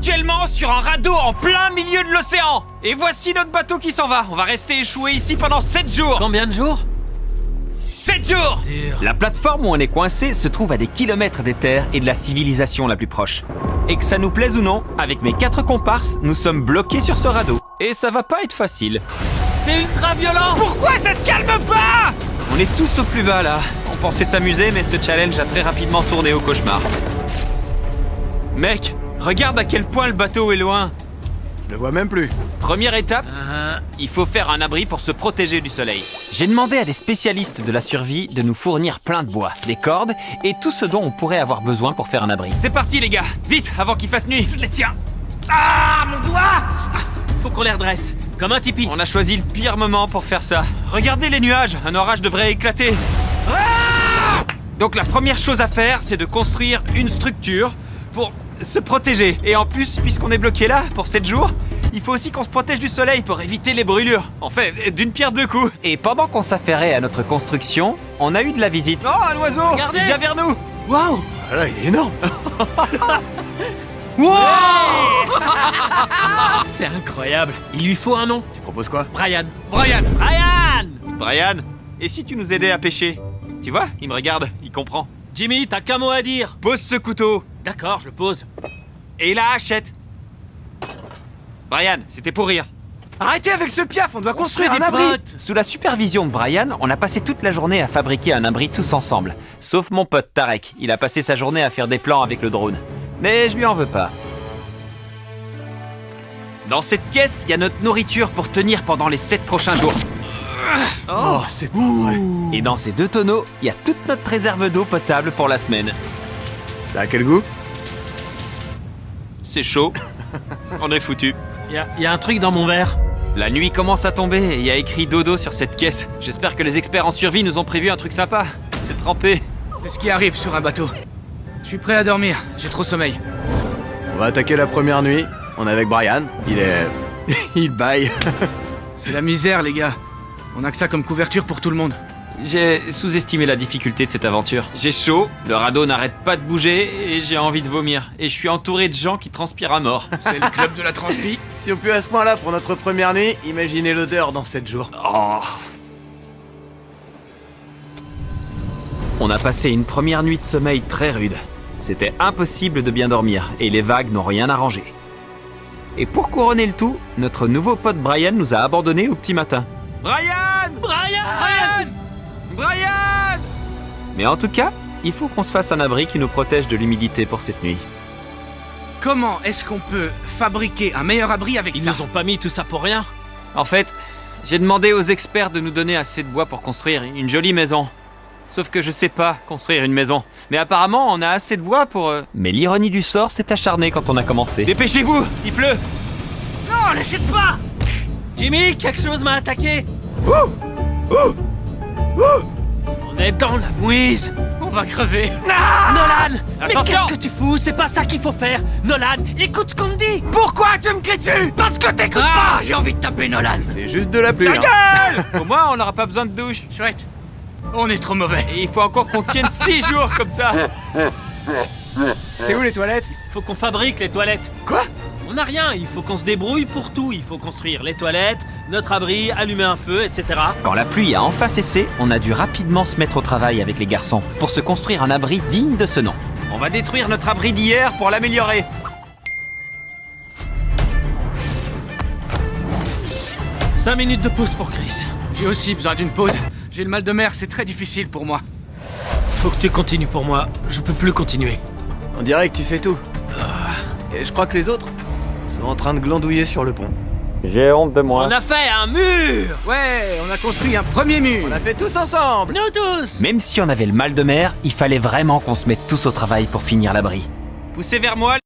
actuellement sur un radeau en plein milieu de l'océan. Et voici notre bateau qui s'en va. On va rester échoué ici pendant 7 jours. Combien de jours? 7 jours. Dur. La plateforme où on est coincé se trouve à des kilomètres des terres et de la civilisation la plus proche. Et que ça nous plaise ou non, avec mes 4 comparses, nous sommes bloqués sur ce radeau. Et ça va pas être facile. C'est ultra violent. Pourquoi ça se calme pas? On est tous au plus bas là. On pensait s'amuser, mais ce challenge a très rapidement tourné au cauchemar. Mec, regarde à quel point le bateau est loin. Je le vois même plus. Première étape, Il faut faire un abri pour se protéger du soleil. j'ai demandé à des spécialistes de la survie de nous fournir plein de bois, des cordes et tout ce dont on pourrait avoir besoin pour faire un abri. C'est parti les gars, vite avant qu'il fasse nuit. Je les tiens. Ah, mon doigt. Faut qu'on les redresse. Comme un tipi. On a choisi le pire moment pour faire ça. Regardez les nuages, un orage devrait éclater. Donc la première chose à faire, c'est de construire une structure pour se protéger. Et en plus, puisqu'on est bloqué là pour 7 jours, il faut aussi qu'on se protège du soleil pour éviter les brûlures. En fait, d'une pierre deux coups. Et pendant qu'on s'affairait à notre construction, on a eu de la visite. Oh, un oiseau! Regardez. Il vient vers nous! Waouh. Ah là, il est énorme. C'est incroyable. Il lui faut un nom. Tu proposes quoi? Brian. Brian. Brian. Brian, et si tu nous aidais à pêcher? Tu vois, il me regarde, il comprend. Jimmy, t'as qu'un mot à dire. Pose ce couteau D'accord, je le pose. et la hachette. Brian, c'était pour rire. Arrêtez avec ce piaf, on doit construire un des abri. potes. Sous la supervision de Brian, on a passé toute la journée à fabriquer un abri tous ensemble. Sauf mon pote Tarek, il a passé sa journée à faire des plans avec le drone. Mais je lui en veux pas. Dans cette caisse, il y a notre nourriture pour tenir pendant les 7 prochains jours. Oh, c'est pas vrai. Et dans ces 2 tonneaux, il y a toute notre réserve d'eau potable pour la semaine. Ça a quel goût? C'est chaud. On est foutu. Y a un truc dans mon verre. La nuit commence à tomber et il y a écrit dodo sur cette caisse. J'espère que les experts en survie nous ont prévu un truc sympa. C'est trempé. C'est ce qui arrive sur un bateau. Je suis prêt à dormir, j'ai trop sommeil. On va attaquer la première nuit. On est avec Brian. Il est... il baille. C'est la misère, les gars. On a que ça comme couverture pour tout le monde. J'ai sous-estimé la difficulté de cette aventure. J'ai chaud, le radeau n'arrête pas de bouger et j'ai envie de vomir. Et je suis entouré de gens qui transpirent à mort. C'est le club de la transpi. Si on pue à ce point-là pour notre première nuit, imaginez l'odeur dans 7 jours. Oh. On a passé une première nuit de sommeil très rude. C'était impossible de bien dormir et les vagues n'ont rien arrangé. Et pour couronner le tout, notre nouveau pote Brian nous a abandonnés au petit matin. Brian! Brian. Brian! Mais en tout cas, il faut qu'on se fasse un abri qui nous protège de l'humidité pour cette nuit. Comment est-ce qu'on peut fabriquer un meilleur abri avec Ils ça? nous ont pas mis tout ça pour rien. En fait, j'ai demandé aux experts de nous donner assez de bois pour construire une jolie maison. Sauf que je sais pas construire une maison. Mais apparemment, on a assez de bois pour... Mais l'ironie du sort s'est acharnée quand on a commencé. Dépêchez-vous! Il pleut! Non, lâchez pas. Jimmy, quelque chose m'a attaqué. On est dans la mouise. On va crever. Nolan, mais Attention. qu'est-ce que tu fous? C'est pas ça qu'il faut faire. Nolan, écoute ce qu'on te dit. Pourquoi tu me cries dessus? Parce que t'écoutes Ah, pas. j'ai envie de taper Nolan. C'est juste de la pluie. hein. Au moins, on n'aura pas besoin de douche. Chouette. On est trop mauvais. Et il faut encore qu'on tienne 6 jours comme ça. C'est où les toilettes? Faut qu'on fabrique les toilettes. Quoi? On n'a rien, il faut qu'on se débrouille pour tout. Il faut construire les toilettes, notre abri, allumer un feu, etc. Quand la pluie a enfin cessé, on a dû rapidement se mettre au travail avec les garçons pour se construire un abri digne de ce nom. On va détruire notre abri d'hier pour l'améliorer. Cinq minutes de pause pour Chris. J'ai aussi besoin d'une pause. J'ai le mal de mer, c'est très difficile pour moi. Faut que tu continues pour moi. Je peux plus continuer. On dirait que tu fais tout. Et je crois que les autres sont en train de glandouiller sur le pont. J'ai honte de moi. On a fait un mur. Ouais, on a construit un premier mur. On l'a fait tous ensemble. Nous tous. Même si on avait le mal de mer, il fallait vraiment qu'on se mette tous au travail pour finir l'abri. Poussez vers moi.